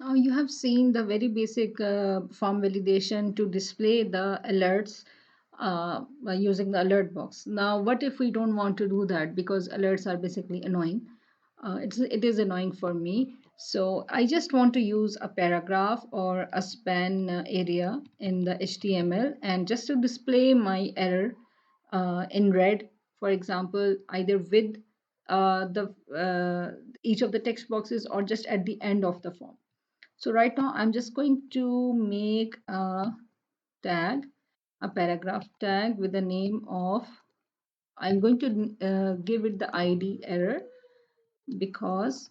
You have seen the very basic form validation to display the alerts by using the alert box. Now, what if we don't want to do that because alerts are basically annoying? It is annoying for me. So I just want to use a paragraph or a span area in the HTML and just to display my error in red, for example, either with the each of the text boxes or just at the end of the form. So right now I'm just going to make a tag, a paragraph tag with the name of, I'm going to give it the ID error because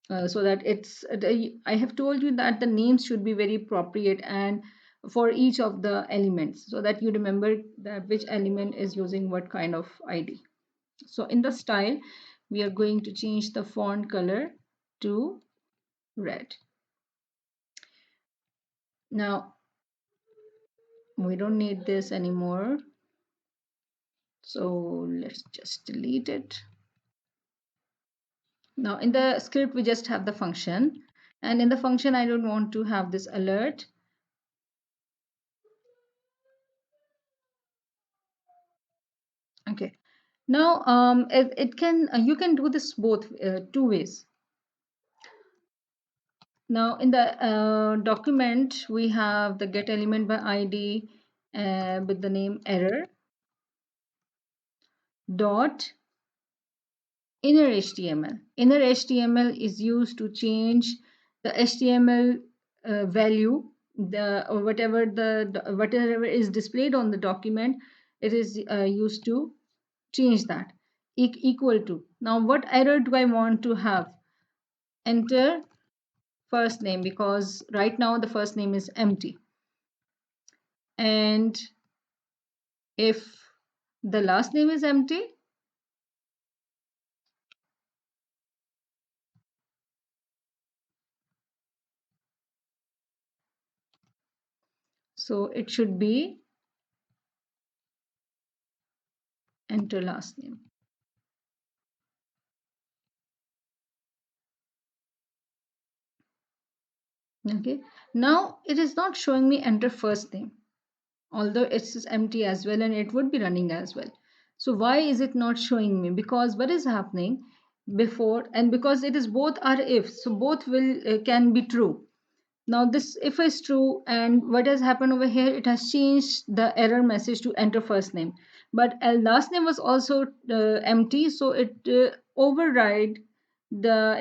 so that I have told you that the names should be very appropriate and for each of the elements so that you remember that which element is using what kind of ID. So in the style, we are going to change the font color to red. Now, we don't need this anymore. So let's just delete it. Now in the script, we just have the function. And in the function, I don't want to have this alert. Okay. Now it can you can do this both two ways. Now in the document, we have the get element by ID with the name error dot inner HTML. Inner HTML is used to change the HTML value, the or whatever is displayed on the document. It is used to change that equal to. Now, what error do I want to have? Enter first name because right now the first name is empty, and if the last name is empty, so it should be enter last name. Okay, now it is not showing me enter first name, although it's empty as well and it would be running as well. So why is it not showing me? Because what is happening before, and because it is both are if, so both will can be true. Now this if is true, and what has happened over here, it has changed the error message to enter first name, but last name was also empty, so it overrode the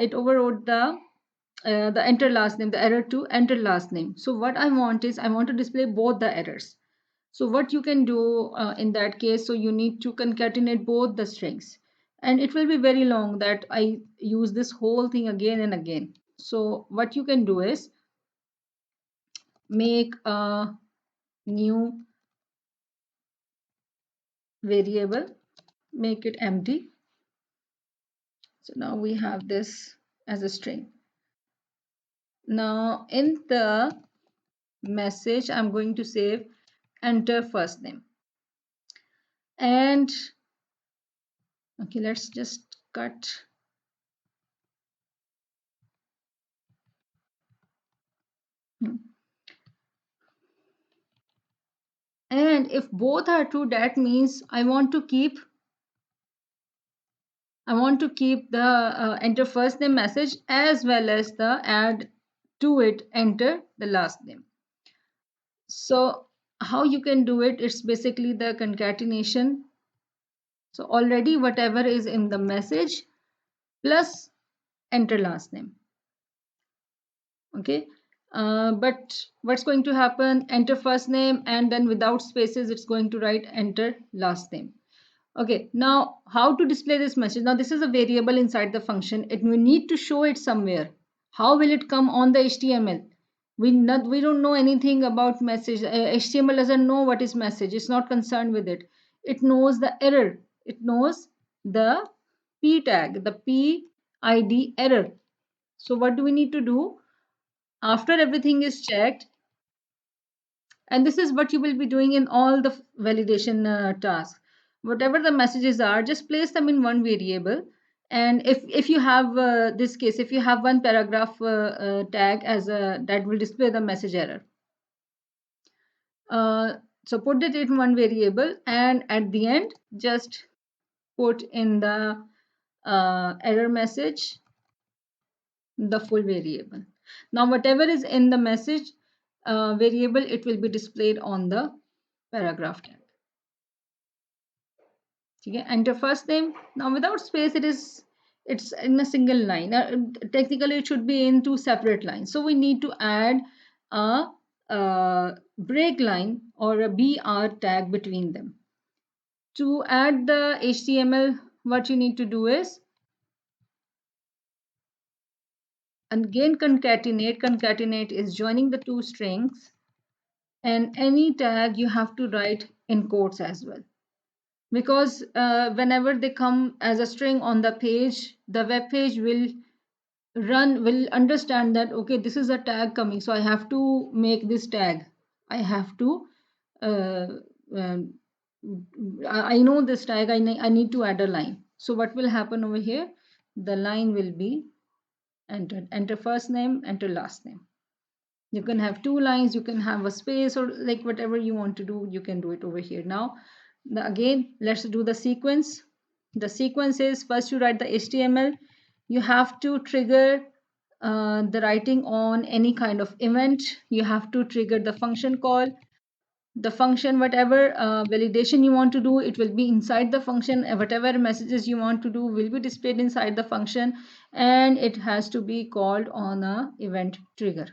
enter last name, the error to enter last name. So what I want is I want to display both the errors. So what you can do in that case, so you need to concatenate both the strings, and it will be very long that I use this whole thing again and again. So what you can do is make a new variable, make it empty. So now we have this as a string. Now in the message, I'm going to save enter first name. And okay, let's just cut. Hmm. And if both are true, that means I want to keep the enter first name message as well as the add to it enter the last name. So how you can do it? It's basically the concatenation. So already whatever is in the message plus enter last name. Okay. But what's going to happen? Enter first name and then without spaces, it's going to write enter last name. Okay, now how to display this message? Now this is a variable inside the function. We need to show it somewhere. How will it come on the HTML? We don't know anything about message. HTML doesn't know what is message. It's not concerned with it. It knows the error. It knows the p tag, the PID error. So what do we need to do? After everything is checked, and this is what you will be doing in all the validation tasks. Whatever the messages are, just place them in one variable And if you have this case, if you have one paragraph tag as a that will display the message error, uh, so put it in one variable, and at the end just put in the error message the full variable. Now whatever is in the message variable, it will be displayed on the paragraph tag. Okay, enter first name. Now without space, it's in a single line. Technically it should be in two separate lines, so we need to add a, break line or a br tag between them. To add the HTML, what you need to do is again concatenate. Concatenate is joining the two strings, and any tag you have to write in quotes as well, because whenever they come as a string on the page, the web page will understand that okay, this is a tag coming, so I have to make this tag. I have to uh, um, I know this tag. I need to add a line. So what will happen over here? The line will be entered. Enter first name, enter last name. You can have two lines, you can have a space, or like whatever you want to do, you can do it over here. Now again, let's do the sequence. The sequence is, first you write the HTML. You have to trigger the writing on any kind of event. You have to trigger the function call. The function, whatever validation you want to do, it will be inside the function. Whatever messages you want to do will be displayed inside the function, and it has to be called on a event trigger.